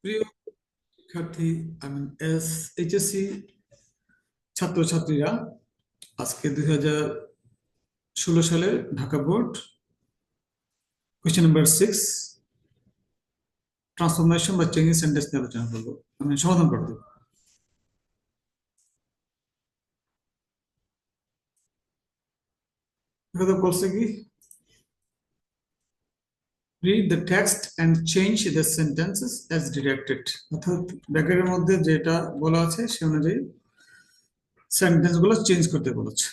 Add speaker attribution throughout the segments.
Speaker 1: প্রিয় শিক্ষার্থী, আমি এইচএসসি ছাত্রছাত্রীরা, আজকে 2016 সালের Dhaka board question number 6 transformation বা চেঞ্জিং সেন্টেন্স নিয়ে আলোচনা করবো। আমি সমাধান করে দেবো। কথা বলছে কি, read the text and change the sentences as directed. অর্থাৎ ব্র্যাকেটের মধ্যে যেটা বলা আছে সে অনুযায়ী সেন্টেন্স গুলো চেঞ্জ করতে বলেছে।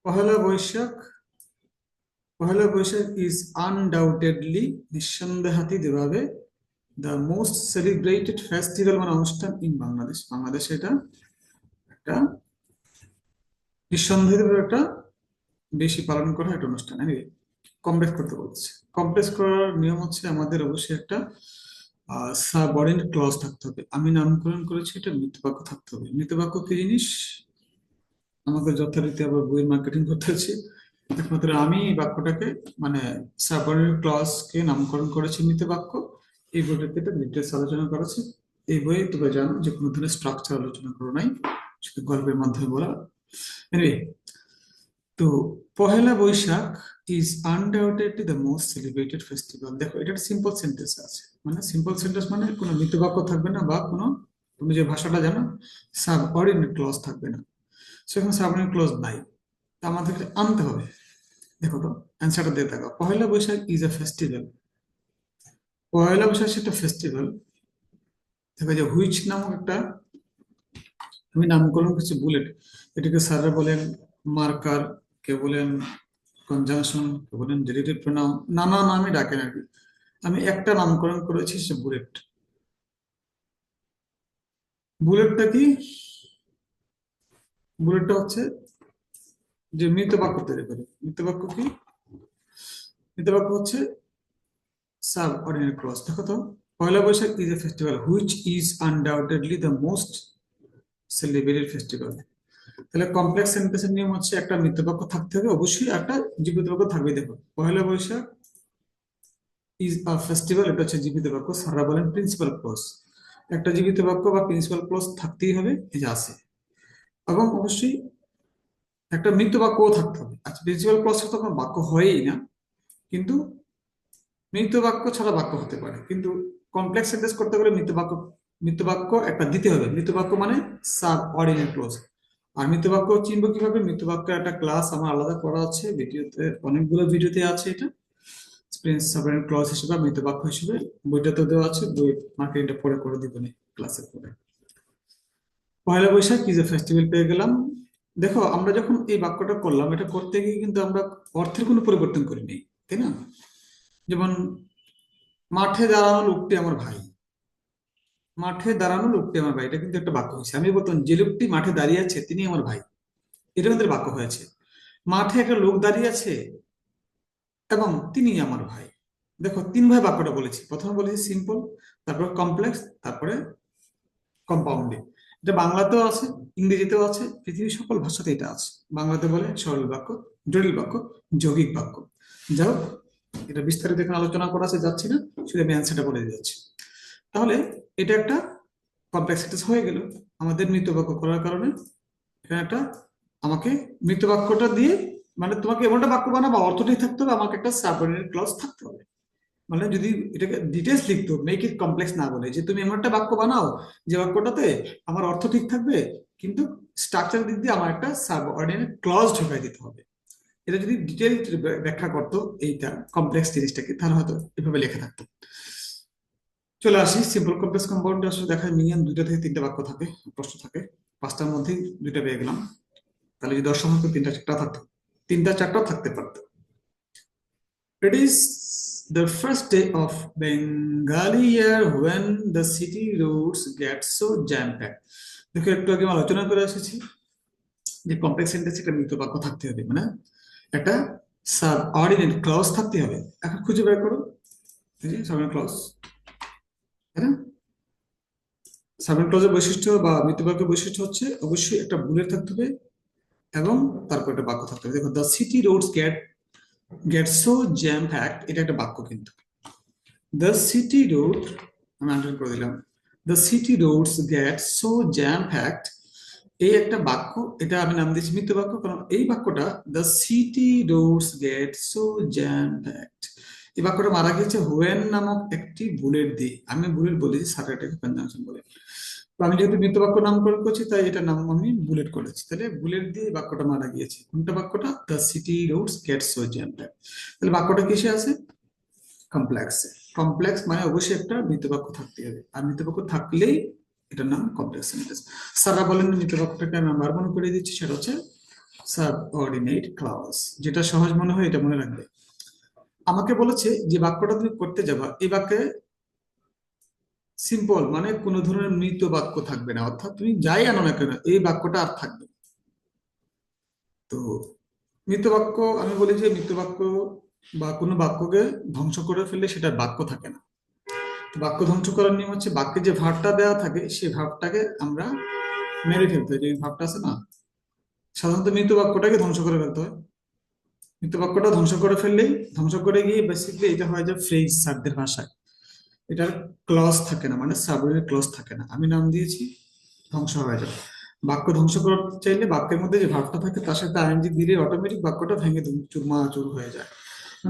Speaker 1: পহেলা বৈশাখ পহেলা বৈশাখ ইজ আনডাউটেডলি, নিঃসন্দেহাতীতভাবে, দ্য মোস্ট সেলিব্রেটেড ফেস্টিভ্যাল মানে অনুষ্ঠান ইন বাংলাদেশ। বাংলাদেশে এটা একটা নিঃসন্দেহে একটা বেশি পালন করা একটা অনুষ্ঠান। কমপ্লেক্স করতে বলছে। কমপ্লেক্স করার নিয়ম হচ্ছে আমাদের অবশ্যই একটা সাবঅর্ডিনেট ক্লজ থাকতে হবে। আমি নামকরণ করেছি, এটা মৃতবাক্য থাকতে হবে। মৃতবাক্য কি জিনিস আমাকে যথারীতি আবার বইয়ের মার্কেটিং করতে হচ্ছে। একমাত্র আমি এই বাক্যটাকে মানে সাবঅর্ডিনেট ক্লজ কে নামকরণ করেছি মৃতবাক্য। এই বইটাতে এটা ডিটেলস আলোচনা করেছে। এই বইয়ে তোমরা জানো যে কোনো ধরনের স্ট্রাকচার আলোচনা করো নাই, শুধু গল্পের মাধ্যমে বলা। এনিওয়ে, তো Pohela Boishakh is undoubtedly the most celebrated festival. দেখো, এটা একটা সিম্পল সেন্টেন্স আছে, মানে সিম্পল সেন্টেন্স মানে কোনো মৃতবাক্য থাকবে না বা কোনো, তুমি যে ভাষাটা জানো, সাবঅর্ডিনেট ক্লজ থাকবে না। সেখানে সাবঅর্ডিনেট ক্লজ নাই, তা আমাদেরকে আনতে হবে। দেখো তো অ্যান্সারটা দিয়ে থাকো, পহেলা Boishakh is a festival. Pohela Boishakh সেটা ফেস্টিভ্যাল। দেখো যে হুইচ নামক একটা আমি নামকরণ করছি, বুলেট। এটাকে স্যাররা বলেন মার্কার, কে বলেন কনজাংশন, কে বলেন ডেরিভেটিভ প্রোনাউন, নানা নামে ডাকেন আর কি। আমি একটা নামকরণ করেছি, সে বুলেট। বুলেটটা কি? বুলেটটা হচ্ছে যে মৃত বাক্য তৈরি করে। মৃত বাক্য কি? মৃত বাক্য হচ্ছে সাব অর্ডিনারি ক্লজ। দেখো তো, Poila Boishakh is a festival which is undoubtedly the most celebrated festival. তাহলে কমপ্লেক্স সেন্টেন্সের নিয়ম হচ্ছে একটা মৃতবাক্য থাকতে হবে, অবশ্যই একটা জীবিত বাক্য থাকবে। দেখো, পয়লা বৈশাখ ইজ আ ফেস্টিভ্যাল, এটা হচ্ছে জীবিত বাক্য। স্যাররা বলেন প্রিন্সিপাল ক্লজ। একটা জীবিত বাক্য বা প্রিন্সিপাল ক্লজ থাকতেই হবে, এই যে আছে। এবং অবশ্যই একটা মৃত বাক্যও থাকতে হবে। আচ্ছা, প্রিন্সিপাল ক্লজ তো কোনো বাক্য হয়ই না, কিন্তু মৃত বাক্য ছাড়া বাক্য হতে পারে। কিন্তু কমপ্লেক্স সেন্টেন্স করতে গেলে মৃত বাক্য একটা দিতে হবে। মৃত বাক্য মানে সাব অর্ডিনেট ক্লজ। আর মৃত বাক্য চিনবো কিভাবে? মৃত বাক্যের একটা ক্লাস আমার আলাদা করা আছে ভিডিওতে, অনেকগুলো ভিডিওতে আছে এটা। স্প্রিং সাবঅর্ডিনেট ক্লজ হিসেবে, মৃত বাক্য হিসেবে বইটাতে দেওয়া আছে। বই মার্কেটিংটা পরে করে দিব না, ক্লাসের পরে। পয়লা বৈশাখ কি যে ফেস্টিভ্যাল পেয়ে গেলাম। দেখো, আমরা যখন এই বাক্যটা করলাম, এটা করতে গিয়ে কিন্তু আমরা অর্থের কোনো পরিবর্তন করিনি, তাই না? যেমন মাঠে দাঁড়ানো লোকটি আমার ভাই। মাঠে দাঁড়ানো লোকটি আমার ভাই, এটা কিন্তু একটা বাক্য হয়েছে। আমি বলতাম যে লোকটি মাঠে দাঁড়িয়ে আছে তিনি আমার ভাই, এটা আমাদের বাক্য হয়েছে। মাঠে একটা লোক দাঁড়িয়ে আছে এবং তিনি আমার ভাই। দেখো, তিন ভাই বাক্যটা বলেছি। প্রথমে বলেছি সিম্পল, তারপর কমপ্লেক্স, তারপরে কম্পাউন্ডে। এটা বাংলাতেও আছে, ইংরেজিতেও আছে, পৃথিবীর সকল ভাষাতে এটা আছে। বাংলাতে বলে সরল বাক্য, জটিল বাক্য, যৌগিক বাক্য। যাই হোক, এটা বিস্তারিত এখানে আলোচনা করা আছে, যাচ্ছি না, শুধু আমি অ্যান্সারটা বলে দিচ্ছি। তাহলে এটা একটা কমপ্লেক্স সেন্টেন্স হয়ে গেল আমাদের মৃত বাক্য করার কারণে। এখানে একটা আমাকে মৃত বাক্যটা দিয়ে, মানে তোমাকে এমনটা বাক্য বানাবো অর্থটাই থাকতে হবে, আমাকে একটা সাবঅর্ডিনেট ক্লজ থাকতে হবে। মানে যদি এটাকে ডিটেলস লিখতো, মেক ইট কমপ্লেক্স না বলে, যে তুমি এমন একটা বাক্য বানাও যে বাক্যটাতে আমার অর্থ ঠিক থাকবে, কিন্তু স্ট্রাকচার দিক দিয়ে আমার একটা সাবঅর্ডিনেট ক্লজ ঢোকাই দিতে হবে। এটা যদি ডিটেল ব্যাখ্যা করতো এইটা কমপ্লেক্স জিনিসটাকে, তাহলে হয়তো এভাবে লেখা থাকতো। চলে আসি সিম্পল কমপ্লেক্স কম্পাউন্ডে। আসলে দেখায় মিনিমাম দুইটা থেকে তিনটা বাক্য থাকে, প্রশ্ন থাকে। পাঁচটার মধ্যেই দুইটা পেয়ে গেলাম। তাহলে যদি 10 থাকতো, তিনটা চারটা থাকতো, তিনটা চারটাও থাকতে পারতো। It is the first day of Bengali year when the city roads get so jam-packed. দেখো, একটু আগে আমি আলোচনা করে এসেছি যে কমপ্লেক্স সেন্টেন্সে একটা মৃত বাক্য থাকতে হবে, মানে একটা সাবঅর্ডিনেট ক্লজ থাকতে হবে। এখন খুঁজে বের করো, এই যে সাবঅর্ডিনেট ক্লজ, তাই না? সাবঅর্ডিনেট ক্লজের বৈশিষ্ট্য বা মৃত বাক্যের বৈশিষ্ট্য হচ্ছে অবশ্যই একটা বুলেট থাকতে হবে এবং তারপর একটা বাক্য থাকতে হবে। দেখো, the city roads get so jam packed, এটা একটা বাক্য কিন্তু। দ্য সিটি রোড আমি আন্ডারলাইন করে দিলাম। The city roads get so jam packed, এই একটা বাক্য, এটা আমি নাম দিয়েছি মিথ্যা বাক্য, কারণ এই বাক্যটা the city roads get so jam packed, এই বাক্যটা মারা গিয়েছে হোয়েন নামক একটি বুলেট দিয়ে। আমি বুলেট বলেছি, স্যাটারডে কনজাংশন বলে। তো আমি যেহেতু মিথ্যা বাক্য নামকরণ করছি, তাই এটার নাম আমি বুলেট করেছি। তাহলে বুলেট দিয়ে এই বাক্যটা মারা গিয়েছে। কোনটা বাক্যটা? The city roads get so jam packed. তাহলে বাক্যটা কিসে আছে? কমপ্লেক্সে। কমপ্লেক্স মানে অবশ্যই একটা মৃতবাক্য থাকতে হবে, আর মৃতবাক্য থাকলেই এটার নাম কমপ্লেক্স সেন্টেন্স। স্যাররা বলেন মৃতবাক্যটাকে আমি নাম্বার মনে করে দিচ্ছি, সেটা হচ্ছে সাবঅর্ডিনেট ক্লজ। যেটা সহজ মনে হয় এটা মনে রাখবে। আমাকে বলেছে যে বাক্যটা তুমি করতে যাবা, এই বাক্যে সিম্পল মানে কোনো ধরনের মৃত বাক্য থাকবে না, অর্থাৎ তুমি যাই আনো না কেন এই বাক্যটা আর থাকবে না। তো মৃত বাক্য, আমি বলি যে মৃত বাক্য বা কোনো বাক্যকে ধ্বংস করে ফেললে সেটা বাক্য থাকে না। তো বাক্য ধ্বংস করার নিয়ম হচ্ছে বাক্যে যে ভাবটা দেওয়া থাকে সেই ভাবটাকে আমরা মেরে ফেলতে হয়। যে ভাবটা আছে না, সাধারণত মৃত বাক্যটাকে ধ্বংস করে ফেলতে হয়। মৃত বাক্যটা ধ্বংস করে ফেললেই, ধ্বংস করে গিয়ে বেসিক্যালি এটা হয় যে ফ্রেজ, স্যারদের ভাষায় এটার ক্লজ থাকে না, মানে সাবঅর্ডিনেট ক্লজ থাকে না। আমি নাম দিয়েছি ধ্বংস হয়ে যাবে। বাক্য ধ্বংস করতে চাইলে বাক্যের মধ্যে যে ভাবটা থাকে তার সাথে আইএনজি দিলে অটোমেটিক বাক্যটা ভেঙে চুরমাচুর হয়ে যায়।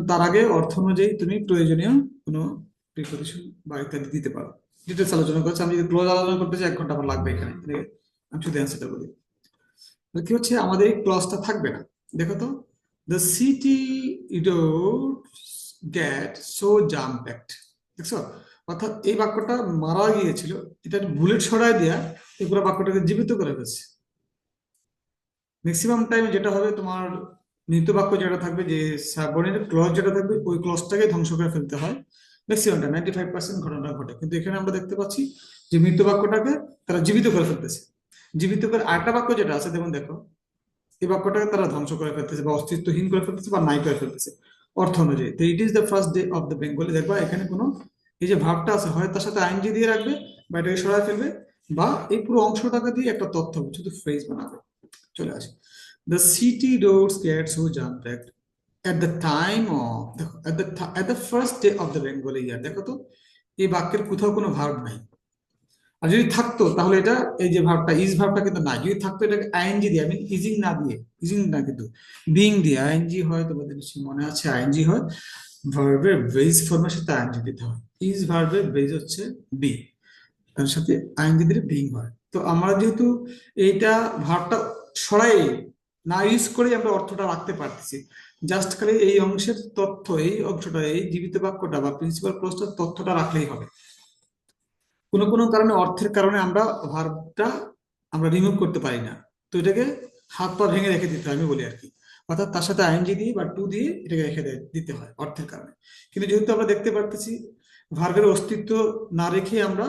Speaker 1: তার আগে অর্থ অনুযায়ী তুমি প্রয়োজনীয় কোনো প্রিপোজিশন বা ইত্যাদি দিতে পারো। ডিটেলস আলোচনা করছি, আমি যদি ক্লোজ আলোচনা করতে চাই 1 ঘন্টা আমার লাগবে এখানে। আমি শুধু অ্যান্সারটা বলি। তো কি হচ্ছে, আমাদের এই ক্লজটা থাকবে না। দেখো তো, the city roads get so jam packed, দেখছো? অর্থাৎ এই বাক্যটা মারা গিয়েছিল, এটা বুলেট সরাই দেয়া এই পুরো বাক্যটাকে জীবিত করে ফেলছে। ম্যাক্সিমাম টাইমে যেটা হবে, তোমার মৃত বাক্য যেটা থাকবে, যে সাবঅর্ডিনেট ক্লজ যেটা থাকবে, ওই ক্লজটাকে ধ্বংস করে ফেলতে হয় ম্যাক্সিমাম টাইম। 95% ঘটনা ঘটে, কিন্তু এখানে আমরা দেখতে পাচ্ছি যে মৃত বাক্যটাকে তারা জীবিত করে ফেলতেছে। জীবিত করে আরেকটা বাক্য যেটা আছে, যেমন দেখো, এই বাক্যটাকে তারা ধ্বংস করে ফেলতেছে বা অস্তিত্বহীন করে ফেলতেছে বা নাই করে ফেলতেছে অর্থ অনুযায়ী। তো ইট is the first day of the Bengali, দেখবা এখানে কোনো এই যে ভাবটা আছে, হয় তার সাথে আইনজি দিয়ে রাখবে বা এটাকে সরাই ফেলবে, বা এই পুরো অংশটাকে দিয়ে একটা তথ্য শুধু ফ্রেজ বানাবে। চলে আসে, the city roads get so jam packed at the time of, দেখো at the first day of the Bengali year। দেখো তো, এই বাক্যের কোথাও কোনো ভার্ব নাই। আর যদি থাকতো তাহলে এটা, এই যে ভার্বটা ইজ ভার্বটা কিন্তু নাই। যদি থাকতো এটাকে আইএনজি দিয়ে, আমি ইজিং না দিয়ে, ইজিং না কিন্তু বিং দিয়ে, আইএনজি হয় তোমাদের নিশ্চয়ই মনে আছে, আইএনজি হয় ভার্বের বেস ফর্মের সাথে আইএনজি দিতে হয়। ইজ ভার্বের বেস হচ্ছে বি, তার সাথে আইএনজি দিলে বিং হয়। তো আমরা যেহেতু এইটা ভার্বটা সরাই না ইউজ করে আমরা অর্থটা রাখতে পারতেছি, জাস্ট খালি এই অংশের তথ্য, এই অংশটা, এই জীবিত বাক্যটা বা প্রিন্সিপাল ক্লজটার তথ্যটা রাখলেই হবে। কোনো কোনো কারণে, অর্থের কারণে আমরা ভার্বটা আমরা রিমুভ করতে পারি না, তো এটাকে হাত পা ভেঙে রেখে দিতে হয়, আমি বলি আর কি। অর্থাৎ তার সাথে আইএনজি দিয়ে বা টু দিয়ে এটাকে রেখে দিতে হয় অর্থের কারণে। কিন্তু যেহেতু আমরা দেখতে পারতেছি ভার্বের অস্তিত্ব না রেখে আমরা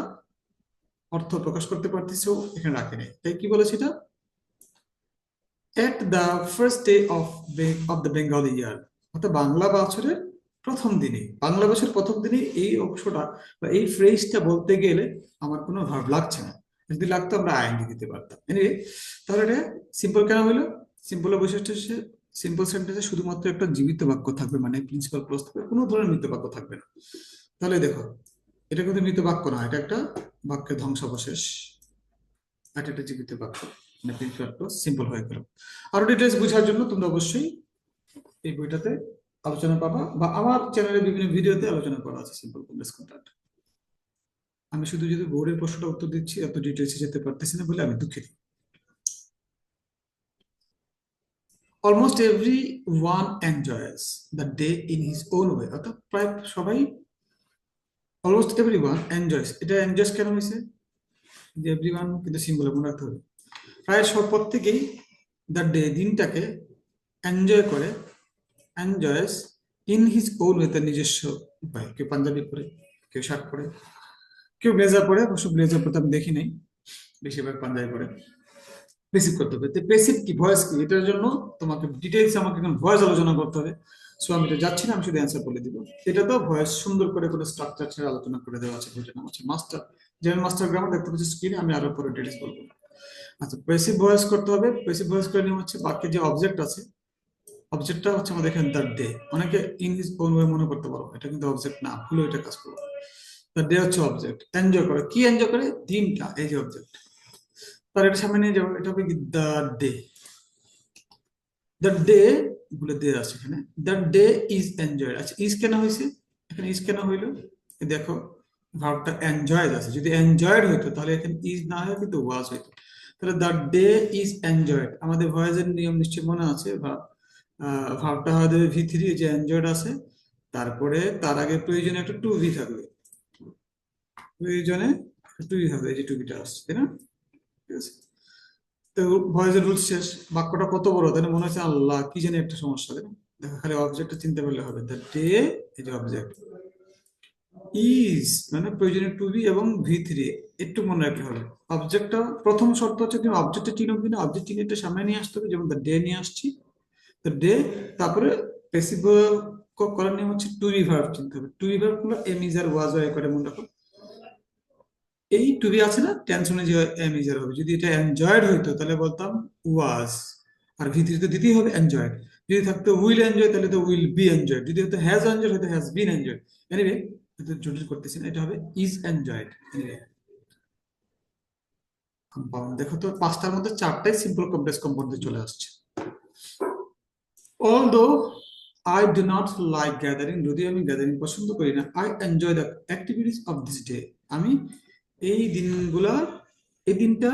Speaker 1: অর্থ প্রকাশ করতে পারতেছি, এখানে রাখি নাই, তাই কি বলেছে এটা? At the first day of the Bengali year, অর্থাৎ বাংলা বছরের প্রথম দিনে, বাংলা বছরের প্রথম দিনে এই অংশটা বা এই ফ্রেজটা বলতে গেলে আমার কোনো ভাব লাগছে না। যদি লাগতো আমরা আইএনজি দিতে পারতাম। এনিওয়ে, তাহলে এটা সিম্পল কেন হলো? সিম্পলের বৈশিষ্ট্য হচ্ছে সিম্পল সেন্টেন্সে শুধুমাত্র একটা জীবিত বাক্য থাকবে, মানে প্রিন্সিপাল ক্লজ থাকবে, কোনো ধরনের মৃত বাক্য থাকবে না। তাহলে দেখো, এটা কিন্তু মৃত বাক্য না, এটা একটা বাক্যের ধ্বংসাবশেষ, আর এটা জীবিত বাক্য, মানে প্রিন্সিপাল ক্লজ সিম্পল হয়ে গেল। আরো ডিটেলস বোঝার জন্য তোমরা অবশ্যই এই বইটাতে আলোচনা পাবা, বা আমার চ্যানেলে বিভিন্ন ভিডিওতে আলোচনা করা আছে সিম্পল কমপ্লেক্স কন্ট্রাক্ট। আমি শুধু যদি বোর্ডের প্রশ্নটা উত্তর দিচ্ছি, এত ডিটেলসে যেতে পারতেছি না বলে আমি দুঃখিত। Almost every one enjoys the day in his own way, অর্থাৎ প্রায় সবাই, অলমোস্ট এভরি ওয়ান এনজয়স, এটা এনজয়স কেন হয়েছে? যে এভরি ওয়ান কিন্তু সিম্বলে মনে রাখতে হবে। প্রায় সব প্রত্যেকেই দ্য ডে, দিনটাকে এনজয় করে, enjoys in his own way, তার নিজস্ব উপায়। কেউ পাঞ্জাবি পরে, কেউ শার্ট পরে, কেউ ব্লেজার পরে, অবশ্য ব্লেজার পরে আমি দেখি নাই, বেশিরভাগ পাঞ্জাবি পরে। পেসিভ করতে হবে, তো পেসিভ কি, ভয়েস কি, এটার জন্য তোমাকে ডিটেইলস আমাকে এখন ভয়েস আলোচনা করতে হবে। সো আমি এটা যাচ্ছি না, আমি শুধু অ্যান্সার বলে দিব। এটা তো ভয়েস সুন্দর করে কোনো স্ট্রাকচার ছেড়ে আলোচনা করে দেওয়া আছে, বইটার নাম হচ্ছে মাস্টার জেনারেল মাস্টার গ্রামার, দেখতে পাচ্ছি স্ক্রিনে, আমি আরো পরে ডিটেইলস বলবো। আচ্ছা, পেসিভ ভয়েস করতে হবে। পেসিভ ভয়েস করে নিয়ম হচ্ছে বাক্যে যে অবজেক্ট আছে, অবজেক্টটা হচ্ছে আমাদের এখানে দ্য ডে, অনেকে ইন হিজ ওন ওয়ে মনে করতে পারো, এটা কিন্তু অবজেক্ট না, ভুলে এটা কাজ করবো। দ্য ডে হচ্ছে অবজেক্ট, এনজয় করে, কি এনজয় করে, দিনটা, এই যে অবজেক্ট। তার এটা সামনে নিয়ে যাবো, এটা হবে কি দ্য ডে। দ্য ডে বলে ডে আছে এখানে, দ্য ডে ইজ এনজয়েড। আচ্ছা ইজ কেন হয়েছে এখানে, ইজ কেন হইলো, এই দেখো ভার্বটা এনজয়েড আছে, যদি এনজয়েড হইতো তাহলে এখানে ইজ না হয় কিন্তু ওয়াজ হইতো। তাহলে দ্য ডে ইজ এনজয়েড, আমাদের ভয়েসের নিয়ম নিশ্চয় মনে আছে, ভার্বটা হয়ে যাবে ভি থ্রি, যে এনজয়েড আছে, তারপরে তার আগে প্রয়োজনে একটা টু ভি থাকবে, প্রয়োজনে টু ভি হবে, এই যে টু ভিটা আসছে, তাই না? ঠিক আছে, তো ভয়েসের রুলস শেষ। বাক্যটা কত বড়, তাই না? মনে হচ্ছে আল্লাহ কি জানি একটা সমস্যা, তাই না? দেখো খালি অবজেক্টটা চিনতে পারলে হবে, দ্য ডে, এই যে অবজেক্ট, ইজ মানে প্রয়োজনীয় টু বি এবং ভি থ্রি, একটু মনে রাখতে হবে। অবজেক্টটা প্রথম শর্ত হচ্ছে তুমি অবজেক্টটা চিনো কিনা, অবজেক্ট চিনে এটা সামনে নিয়ে আসতে হবে, যেমন দ্য ডে নিয়ে আসছি, দ্য ডে, তারপরে প্যাসিভ করার নিয়ম হচ্ছে টু বি ভার্ব চিনতে হবে, টু বি ভার্ব গুলো এম ইজ আর ওয়াজ হয় করে মনে রাখো। এই টু বি আছে না, টেনশনে যে এম ইজ আর হবে, যদি এটা এনজয়েড হইতো তাহলে বলতাম ওয়াজ, আর ভি থ্রি তো দিতেই হবে এনজয়েড। যদি থাকতো উইল এনজয় তাহলে তো উইল বি এনজয়েড, যদি হতো হ্যাজ এনজয়েড হয়তো হ্যাজ বিন এনজয়েড। এনিওয়ে, এটা জটিল করতেছি না, এটা হবে ইজ এনজয়েড। এনিওয়ে, কম্পাউন্ড দেখো তো, পাঁচটার মধ্যে চারটাই সিম্পল কমপ্লেক্স কম্পাউন্ডে চলে আসছে। Although I do not like gathering, যদি আমি গ্যাদারিং পছন্দ করি না, I enjoy the activities of this day, আমি এই দিনগুলা, এই দিনটা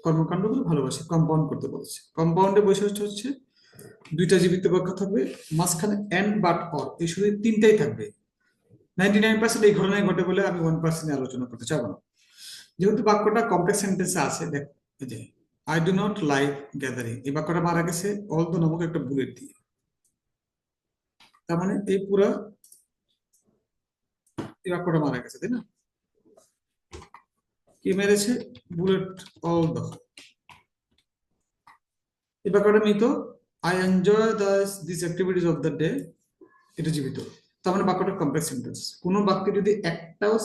Speaker 1: কর্মকাণ্ডগুলো ভালোবাসি। কম্পাউন্ড করতে বলেছে, কম্পাউন্ডের বৈশিষ্ট্য হচ্ছে দুইটা জীবিত বাক্য থাকবে, মাঝখানে এন্ড বাট অর, এই শুধু তিনটাই থাকবে। 99% এই ঘটনায় ঘটে বলে আমি 1% আলোচনা করতে চাবো না। যেহেতু বাক্যটা কমপ্লেক্স সেন্টেন্সে আছে, দেখ এই যে I do not like gathering, এই বাক্যটা মারা গেছে অলদো নামক একটা বুলেট দিয়ে। তার মানে এই পুরা এই বাক্যটা মারা গেছে, তাই না? কি মেরেছে? বুলেট, অল দো। এই বাক্যটা মৃত, I enjoy this activities of the day, এটা জীবিত। তার মানে বাক্যটা কমপ্লেক্স সেন্টেন্স। কোনো বাক্যে যদি একটাও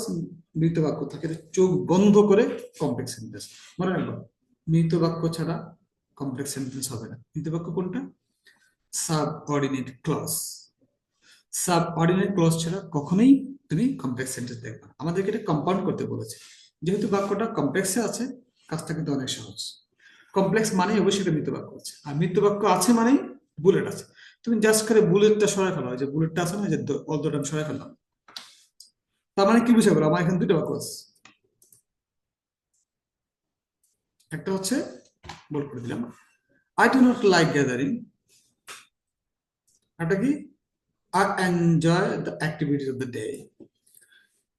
Speaker 1: মৃত বাক্য থাকে, এটা চোখ বন্ধ করে কমপ্লেক্স সেন্টেন্স। মনে রাখবো, মৃত বাক্য ছাড়া কমপ্লেক্স সেন্টেন্স হবে না। মৃত বাক্য কোনটা? সাবঅর্ডিনেট ক্লজ, সাবঅর্ডিনেট ক্লজ ছাড়া কখনোই তুমি কমপ্লেক্স সেন্টেন্স দেখবে না। আমাদেরকে এটা কম্পাউন্ড করতে বলেছে, যেহেতু বাক্যটা কমপ্লেক্সে আছে, কাজটা কিন্তু অনেক সহজ। কমপ্লেক্স মানে অবশ্যই একটা মৃত বাক্য আছে, আর মৃত বাক্য আছে মানেই বুলেট আছে। তুমি জাস্ট করে বুলেটটা সরাই ফেলো, যে বুলেটটা আছে না, যে অল্পটা আমি সরাই ফেললাম, তার মানে কি বুঝে গেল? আমার এখানে দুটো বাক্য আছে, একটা হচ্ছে বোল্ড করে দিলাম, I do not like gathering, একটা কি, I enjoy the activities of the day.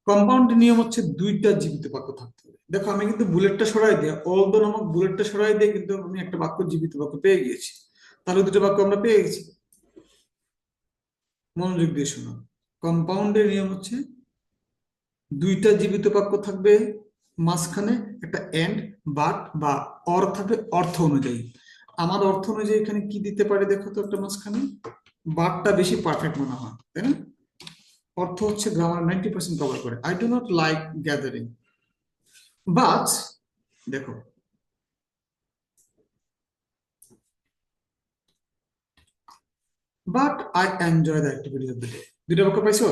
Speaker 1: Compound নিয়ম হচ্ছে দুইটা জীবিত বাক্য থাকতে হবে। দেখো আমি কিন্তু বুলেটটা সরাই দিয়ে, অলদো নামক বুলেটটা সরাই দিয়ে কিন্তু আমি একটা বাক্য, জীবিত বাক্য পেয়ে গিয়েছি। তাহলে দুটো বাক্য আমরা পেয়ে গেছি। মনোযোগ দিয়ে শোনো, কম্পাউন্ডের নিয়ম হচ্ছে দুইটা জীবিত বাক্য থাকবে, মাঝখানে একটা এন্ড, বাট বা অর থাকবে অর্থ অনুযায়ী। আমার অর্থ অনুযায়ী এখানে কি দিতে পারে দেখো তো, একটা মাঝখানে বাটটা বেশি পারফেক্ট মনে হয়, তাই না? অর্থ হচ্ছে গ্রামার 90% কভার করে। I do not like gathering, but দেখো, but I enjoy the activities of the day. দুটো বাক্য পাইছো,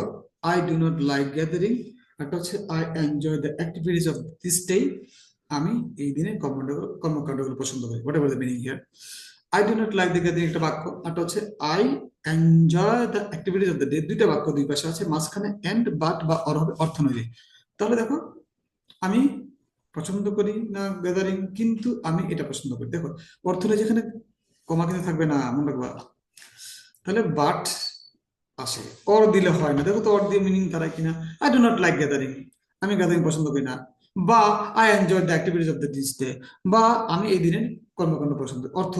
Speaker 1: I do not like gathering, একটা হচ্ছে I enjoy the activities of this day, আমি এই দিনে কর্মকাণ্ডগুলো পছন্দ করি, whatever the meaning here. I do not like the gathering একটা বাক্য, একটা হচ্ছে I enjoy the activities of the day, দুইটা বাক্য, দুই পাশে আছে, মাঝখানে এন্ড বাট বা অর হবে অর্থ অনুযায়ী। তাহলে দেখো, আমি পছন্দ করি না গ্যাদারিং, কিন্তু আমি এটা পছন্দ করি। দেখো অর্থ অনুযায়ী যেখানে কমা কিন্তু থাকবে না, মনে রাখবা। তাহলে বাট আসে, অর দিলে হয় না। দেখো তো অর দিয়ে মিনিং দাঁড়ায় কিনা, I do not like gathering, আমি গ্যাদারিং পছন্দ করি না, বা I enjoy the activities of the this day, বা আমি এই দিনের কর্মকাণ্ড পছন্দ, অর্থ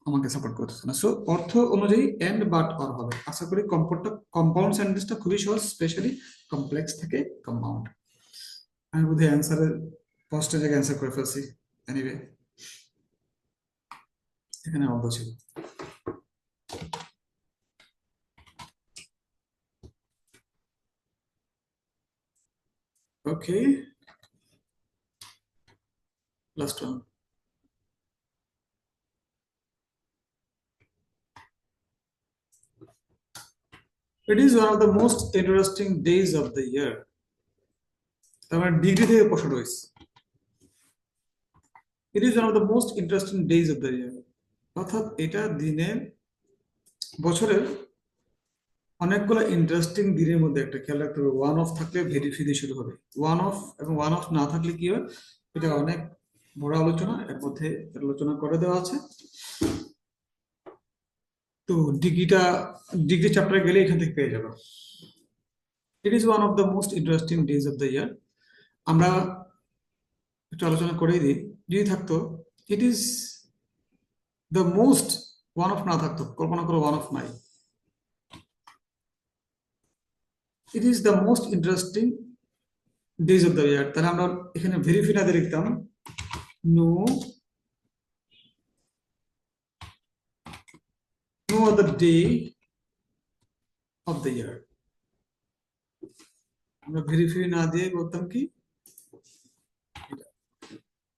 Speaker 1: আমাকে সাপোর্ট করতেছে না। সো অর্থ অনুযায়ী এন্ড বাট অর হবে। আশা করি কম্পাউন্ড সেন্টেন্সটা খুবই সহজ, স্পেশালি কমপ্লেক্স থেকে কম্পাউন্ড। আমি বোধহয় অ্যান্সারের পাঁচটা জায়গায় অ্যান্সার করে ফেলছি। এনিওয়ে, এখানে অল্প ছিল। Okay, last one. It is one of the most interesting days of the year. তার মানে ডিগ্রি থেকে প্রশ্ন রয়েছে। ইট is one of the most interesting days of the ইয়ার, অর্থাৎ এটা দিনের বছরের অনেকগুলো ইন্টারেস্টিং দিনের মধ্যে একটা। খেয়াল রাখতে হবে, ওয়ান অফ থাকলে ভেরিফি দিয়ে শুরু হবে। ওয়ান অফ এবং ওয়ান অফ না থাকলে কি হয়, এটা অনেক বড় আলোচনা, এর মধ্যে আলোচনা করে দেওয়া আছে। তো ডিগ্রি চ্যাপ্টারে গেলে এখান থেকে পেয়ে যাবো। It is one of the most interesting days of the year. আমরা একটু আলোচনা করেই দিই, যদি থাকতো it is the most, one of না থাকতো, কল্পনা করো ওয়ান অফ নাই, it is the most interesting days of the year, তাহলে আমরা এখানে ভেরিফি না দিয়ে লিখতাম no other day of the year. আমরা ভেরিফি না দিয়ে বলতাম কি,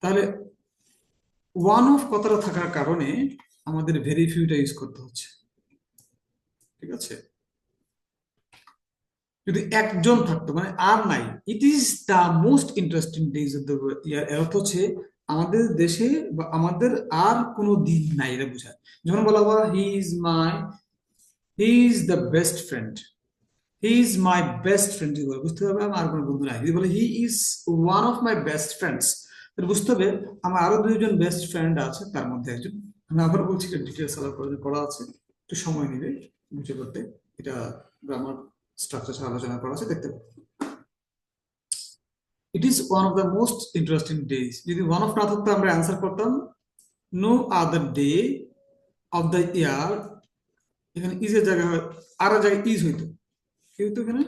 Speaker 1: তাহলে ওয়ান অফ কথাটা থাকার কারণে আমাদের ভেরিফিউটা ইউজ করতে হচ্ছে, ঠিক আছে। যদি একজন থাকতো মানে আর নাই, it is the most interesting days of the ইয়ার, এর অর্থ হচ্ছে আমাদের দেশে বা আমাদের আর কোনো দিন নাই, এটা বোঝায়। যখন বলা হয় he is the best friend, he is my best friend, যদি বলে বুঝতে হবে আমার আর কোনো বন্ধু নাই। যদি বলে he is one of my best friends, তাহলে বুঝতে হবে আমার আরো দুইজন বেস্ট ফ্রেন্ড আছে, তার মধ্যে একজন। আমি আবার বলছি, ডিটেলস আলাদা করা আছে, একটু সময় নেবে বুঝে করতে। এটা গ্রামার স্ট্রাকচার ছাড়া আলোচনা করা আছে, দেখতে পাবো। It is one of the most interesting days, যদি ওয়ান অফ না থাকতো আমরা অ্যান্সার করতাম no other day of the year. এখানে ইজ এর জায়গায় আর জায়গায় ইজ হইতো, কি হইতো এখানে,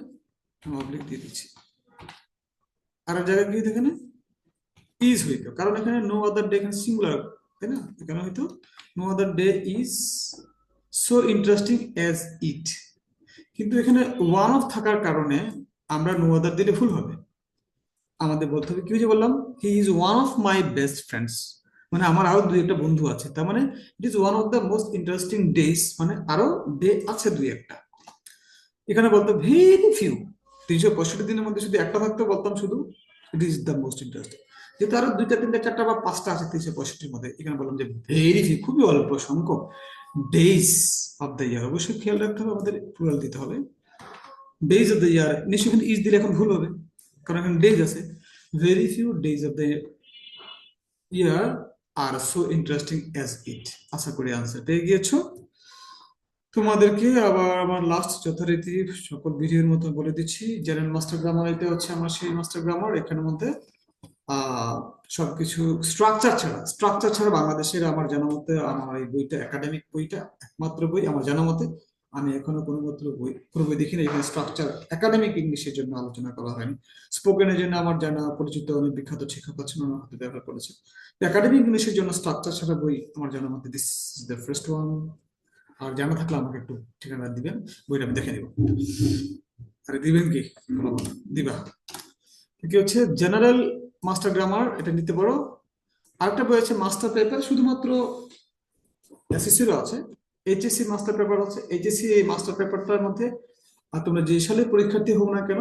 Speaker 1: আমি অবলিক দিয়ে দিচ্ছি, আর জায়গায় কি হইতো, এখানে ইজ হইতো, কারণ এখানে নো আদার ডে এখানে সিঙ্গুলার, তাই না। এখানে হয়তো no other day is so interesting as it, কিন্তু এখানে ওয়ান অফ থাকার কারণে আমরা নো আদার দিলে ভুল হবে। আমাদের বলতে হবে কি, যে বললাম he is one of my best friends, মানে আমার আরো দুই একটা বন্ধু আছে, তার মানে ইট is one of the most interesting days, মানে আরো ডে আছে দুই একটা। এখানে বলতো ভেরি ফিউ, 365 দিনের মধ্যে শুধু একটা থাকতো বলতাম শুধু ইট ইজ দ্য মোস্ট ইন্টারেস্টিং। যেহেতু আরো দুইটা তিনটা চারটা বা পাঁচটা আছে 365-র মধ্যে, এখানে বললাম যে ভেরি ফিউ, খুবই অল্প সংখ্যক ডেজ অফ দ্য ইয়ার। অবশ্যই খেয়াল রাখতে হবে, আমাদের প্লুরাল দিতে হবে। ডেজ অফ দ্য ইয়ার নিশ্চয়ই এখানে ইজ দিলে এখন ভুল হবে, কারণ এখানে ডেজ আছে। Very few days of the year are so interesting as it. আশা করি আনসার পেয়ে গিয়েছো। তোমাদেরকে আবার আমার লাস্ট যথারীতি সকল ভিডিওর মতো বলে দিচ্ছি, জেনারেল মাস্টার গ্রামার, এটা হচ্ছে আমার সেই মাস্টার গ্রামার। এখানের মধ্যে সবকিছু স্ট্রাকচার ছাড়া বাংলাদেশের আমার জানা মতে, আমার এই বইটা একাডেমিক বইটা একমাত্র বই আমার জানা মতে, আমি এখনো কোনো বই দেখিনি এখানে স্ট্রাকচার একাডেমিক ইংলিশের জন্য আলোচনা করা হয়নি। স্পোকেনের জন্য আমার জানা পরিচিত অনেক বিখ্যাত শিক্ষক আছেন, ওনার হাতে ব্যবহার করেছে। একাডেমিক ইংলিশের জন্য স্ট্রাকচার ছাড়া বই আমার জানা মতে this is the first one. আর জানা থাকলে আমাকে একটু ঠিকানা দিবেন, বইটা আমি দেখে নিব। আরে দিবেন কি, দিবা। কি হচ্ছে জেনারেল মাস্টার গ্রামার, এটা নিতে পারো। আরেকটা বই আছে মাস্টার পেপার, শুধুমাত্র এসএসসিরও আছে, এইচএসসি মাস্টার পেপার আছে। এইচএসসি এই মাস্টার পেপারটার মধ্যে আর তোমরা যে সালে পরীক্ষার্থী হোক না কেন,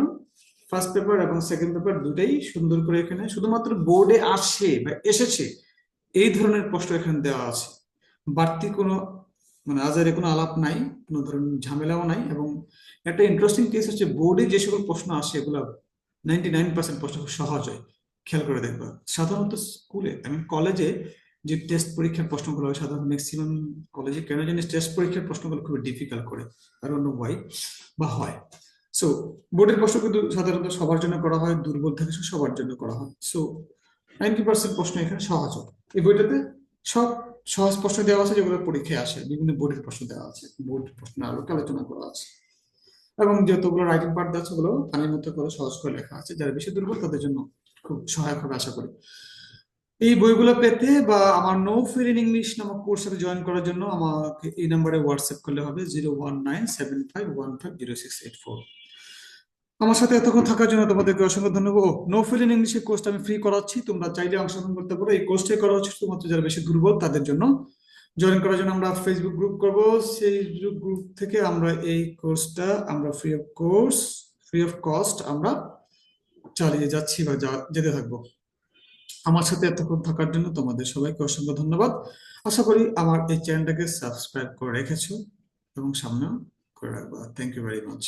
Speaker 1: ফার্স্ট পেপার এবং সেকেন্ড পেপার দুটাই সুন্দর করে এখানে শুধুমাত্র বোর্ডে আসে বা এসেছে এই ধরনের প্রশ্ন এখানে দেওয়া আছে। বাড়তি কোনো মানে আজারে কোনো আলাপ নাই, কোনো ধরনের ঝামেলাও নাই। এবং একটা ইন্টারেস্টিং কেস হচ্ছে বোর্ডে যে সকল প্রশ্ন আসে এগুলো 99% প্রশ্ন খুব সহজ হয়। খেয়াল করে দেখবা, সাধারণত স্কুলে এবং কলেজে যে টেস্ট পরীক্ষার প্রশ্নগুলো হয়, সাধারণত ম্যাক্সিমাম কলেজে কেন জানি টেস্ট পরীক্ষার প্রশ্নগুলো খুব ডিফিকাল্ট করে, কারণ ওয়াই বা হয়। সো বোর্ডের প্রশ্ন কিন্তু সাধারণত সবার জন্য করা হয়, দুর্বল থেকে সবার জন্য করা হয়। সো 90% প্রশ্ন এখানে সহজ হয়। এই বইটাতে সব সহজ প্রশ্ন দেওয়া আছে, যেগুলো পরীক্ষায় আসে, বিভিন্ন বোর্ডের প্রশ্ন দেওয়া আছে, বোর্ড প্রশ্ন আলোকে আলোচনা করা আছে। এবং যতগুলো রাইটিং পার্ট দেওয়া আছে ওগুলো পানির মতো করে সহজ করে লেখা আছে, যারা বেশি দুর্বল তাদের জন্য খুব সহায়ক হবে আশা করি। এই বইগুলো পেতে বা আমার নো ফেল ইন ইংলিশ নামক কোর্সে জয়েন করার জন্য আমাকে এই নাম্বারে হোয়াটসঅ্যাপ করলে হবে, 01975150684। আমার সাথে এতক্ষণ থাকার জন্য তোমাদেরকে অসংখ্য ধন্যবাদ। নো ফেল ইন ইংলিশের কোর্সটা আমি ফ্রি করাচ্ছি, তোমরা চাইলে অংশগ্রহণ করতে পারো। এই কোর্সটাই করা হচ্ছে শুধুমাত্র যারা বেশি দুর্বল তাদের জন্য। জয়েন করার জন্য আমরা ফেসবুক গ্রুপ করব, সেই গ্রুপ থেকে আমরা এই কোর্সটা আমরা ফ্রি অফ কস্ট আমরা চালিয়ে যাচ্ছি বা যেতে থাকবো। আমার সাথে এতক্ষণ থাকার জন্য তোমাদের সবাইকে অসংখ্য ধন্যবাদ। আশা করি আমার এই চ্যানেলটাকে সাবস্ক্রাইব করে রেখেছো এবং সামনেও করে রাখবো। Thank you very much.